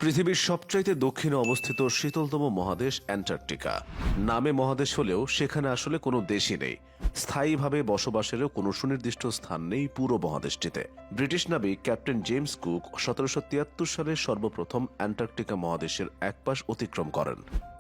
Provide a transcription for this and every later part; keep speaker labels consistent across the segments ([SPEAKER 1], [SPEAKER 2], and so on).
[SPEAKER 1] পৃথিবীর সবচাইতে দক্ষিণে অবস্থিত শীতলতম মহাদেশ অ্যান্টার্কটিকা। নামে মহাদেশ হলেও সেখানে আসলে কোনো দেশই নেই। স্থায়ীভাবে বসবাসেরও কোনো সুনির্দিষ্ট স্থান নেই পুরো মহাদেশটিতে। ব্রিটিশ নাবিক ক্যাপ্টেন জেমস কুক 1773 সালে সর্বপ্রথম অ্যান্টার্কটিকা মহাদেশের একপাশ অতিক্রম করেন।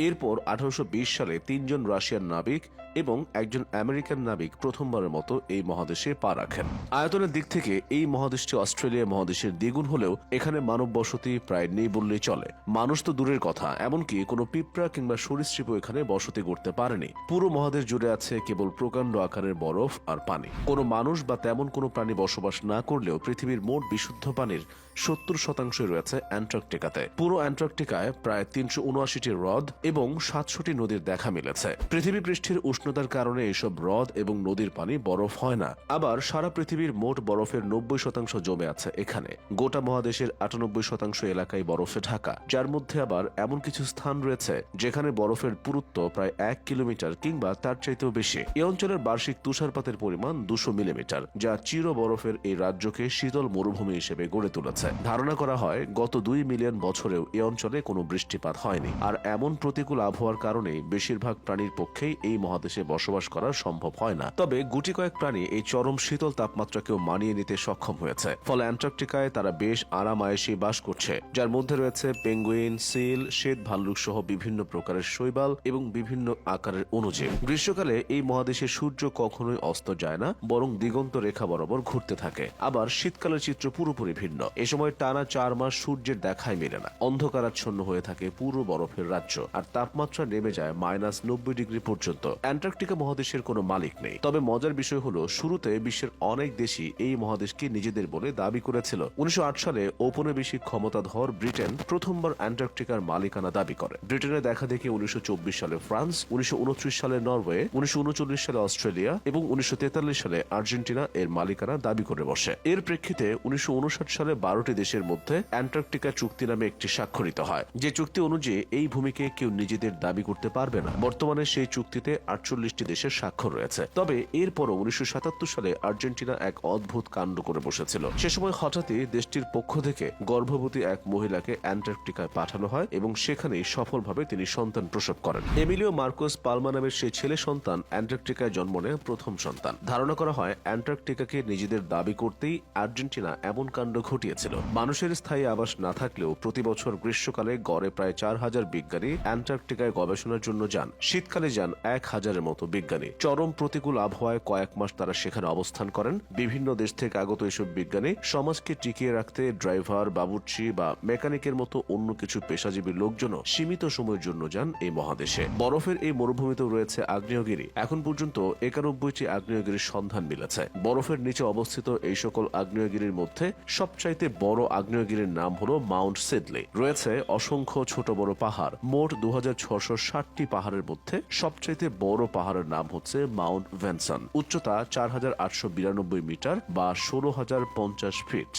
[SPEAKER 1] এরপর 1820 সালে 3 জন রাশিয়ান নাবিক এবং একজন আমেরিকান নাবিক প্রথমবারের মতো এই মহাদেশে পা রাখেন। আয়তনের দিক থেকে এই মহাদেশটি অস্ট্রেলিয়া মহাদেশের দ্বিগুণ হলেও এখানে মানব বসতি প্রায় নেই বললেই চলে। মানুষ তো দূরের কথা, এমনকি কোনো পিঁপড়া কিংবা সরীসৃপও এখানে বসতি করতে পারেনি। পুরো মহাদেশ জুড়ে আছে কেবল প্রকাণ্ড আকারের বরফ আর পানি। কোনো মানুষ বা তেমন কোনো প্রাণী বসবাস না করলেও পৃথিবীর মোট বিশুদ্ধ পানির 70% রয়েছে অ্যান্টার্কটিকাতে। পুরো অ্যান্টার্কটিকায় প্রায় 379টি হ্রদ এবং 700টি নদীর দেখা মিলেছে। পৃথিবী পৃষ্ঠের উষ্ণতার কারণে এসব হ্রদ এবং নদীর পানি বরফ হয় না। আবার সারা পৃথিবীর মোট বরফের 90% জমে আছে এখানে। গোটা মহাদেশের 98% এলাকায় বরফে ঢাকা, যার মধ্যে আবার এমন কিছু স্থান রয়েছে যেখানে বরফের পুরুত্ব প্রায় 1 কিলোমিটার কিংবা তার চাইতেও বেশি। এই অঞ্চলের বার্ষিক তুষারপাতের পরিমাণ 200 মিলিমিটার, যা চির বরফের এই রাজ্যকে শীতল মরুভূমি হিসেবে গড়ে তুলেছে। ধারণা করা হয় গত 2 মিলিয়ন বছরেও এই অঞ্চলে কোনো বৃষ্টিপাত হয়নি। আর এমন প্রতিকূল আবহাওয়ার কারণে বেশিরভাগ প্রাণীর পক্ষেই এই মহাদেশে বসবাস করা সম্ভব হয় না। তবে গুটি কয়েক প্রাণী এই চরম শীতল তাপমাত্রাকেও মানিয়ে নিতে সক্ষম হয়েছে। ফলে অ্যান্টার্কটিকায় তারা বেশ আরাম-আয়েশে বাস করছে, যার মধ্যে রয়েছে পেঙ্গুইন, সিল, শ্বেত ভাল্লুক সহ বিভিন্ন প্রকারের শৈবাল এবং বিভিন্ন আকারের অণুজীব। গ্রীষ্মকালে এই মহাদেশে সূর্য কখনোই অস্ত যায় না, বরং দিগন্ত রেখা বরাবর ঘুরতে থাকে। আবার শীতকালের চিত্র পুরোপুরি ভিন্ন। এ সময় টানা 4 মাস সূর্যের দেখাই মেলে না। অন্ধকারাচ্ছন্ন হয়ে থাকে পুরো বরফের রাজ্য, আর তাপমাত্রা নেমে যায় -90 ডিগ্রি পর্যন্ত। অ্যান্টার্কটিকা মহাদেশের কোনো মালিক নেই। তবে মজার বিষয় হলো, শুরুতে বিশ্বের অনেক দেশই এই মহাদেশকে নিজেদের বলে দাবি করেছিল। 1908 সালে ঔপনিবেশিক ক্ষমতাধর ব্রিটেন প্রথমবার অ্যান্টার্কটিকার মালিকানা দাবি করে। ব্রিটেনের দেখা দেখে 1924 সালে ফ্রান্স, 1929 সালে নরওয়ে, 1939 সালে অস্ট্রেলিয়া এবং 1943 সালে আর্জেন্টিনা এর মালিকানা দাবি করে বসে। এর প্রেক্ষিতে 1959 সালে 12টি দেশের মধ্যে অ্যান্টার্কটিকা চুক্তি নামে একটি স্বাক্ষরিত হয়, যে চুক্তি অনুযায়ী এই ভূমিকে কেউ নিজেদের দাবি করতে পারবে না। বর্তমানে সেই চুক্তিতে 48টি দেশের স্বাক্ষর রয়েছে। তবে এরপরও 1977 সালে আর্জেন্টিনা এক অদ্ভুত কাণ্ড করে বসেছিল। সে সময় হঠাৎই দেশটির পক্ষ থেকে গর্ভবতী এক মহিলাকে অ্যান্টার্কটিকায় পাঠানো হয় এবং সেখানেই সফলভাবে তিনি সন্তান প্রসব করেন। এমিলিও মার্কোস পালমা নামের সেই ছেলে সন্তান অ্যান্টার্কটিকায় জন্ম নেয় প্রথম সন্তান। ধারণা করা হয় অ্যান্টার্কটিকাকে নিজেদের দাবি করতেই আর্জেন্টিনা এমন কাণ্ড ঘটিয়েছিল। মানুষের স্থায়ী আবাস না থাকলেও প্রতি বছর গ্রীষ্মকালে গড়ে প্রায় 4000 বিজ্ঞানী অ্যান্টার্কটিকায় গবেষণার জন্য যান। শীতকালে যান 1000-এর মতো বিজ্ঞানী। চরম প্রতিকূল আবহাওয়ায় কয়েক মাস তারা সেখানে অবস্থান করেন। বিভিন্ন দেশ থেকে আগত এসব বিজ্ঞানী সমাজকে টিকিয়ে রাখতে ড্রাইভার, বাবুর্চি বা মেকানিকের মতো অন্য কিছু পেশাজীবী লোকজনও সীমিত সময়ের জন্য যান এই মহাদেশে। বরফের এই মরুভূমিতেও রয়েছে আগ্নেয়গিরি। এখন পর্যন্ত 91টি আগ্নেয়গিরির সন্ধান মিলেছে। বরফের নিচে অবস্থিত এই সকল আগ্নেয়গিরির মধ্যে সবচাইতে বড় আগ্নেয়গিরির নাম হলো মাউন্ট সিডলি। রয়েছে অসংখ্য ছোট বড় পাহাড়। মোট 2660টি পাহাড়ের মধ্যে সবচাইতে বড় পাহাড়ের নাম হচ্ছে মাউন্ট ভেনসন। উচ্চতা 4892 মিটার বা 16050 ফিট।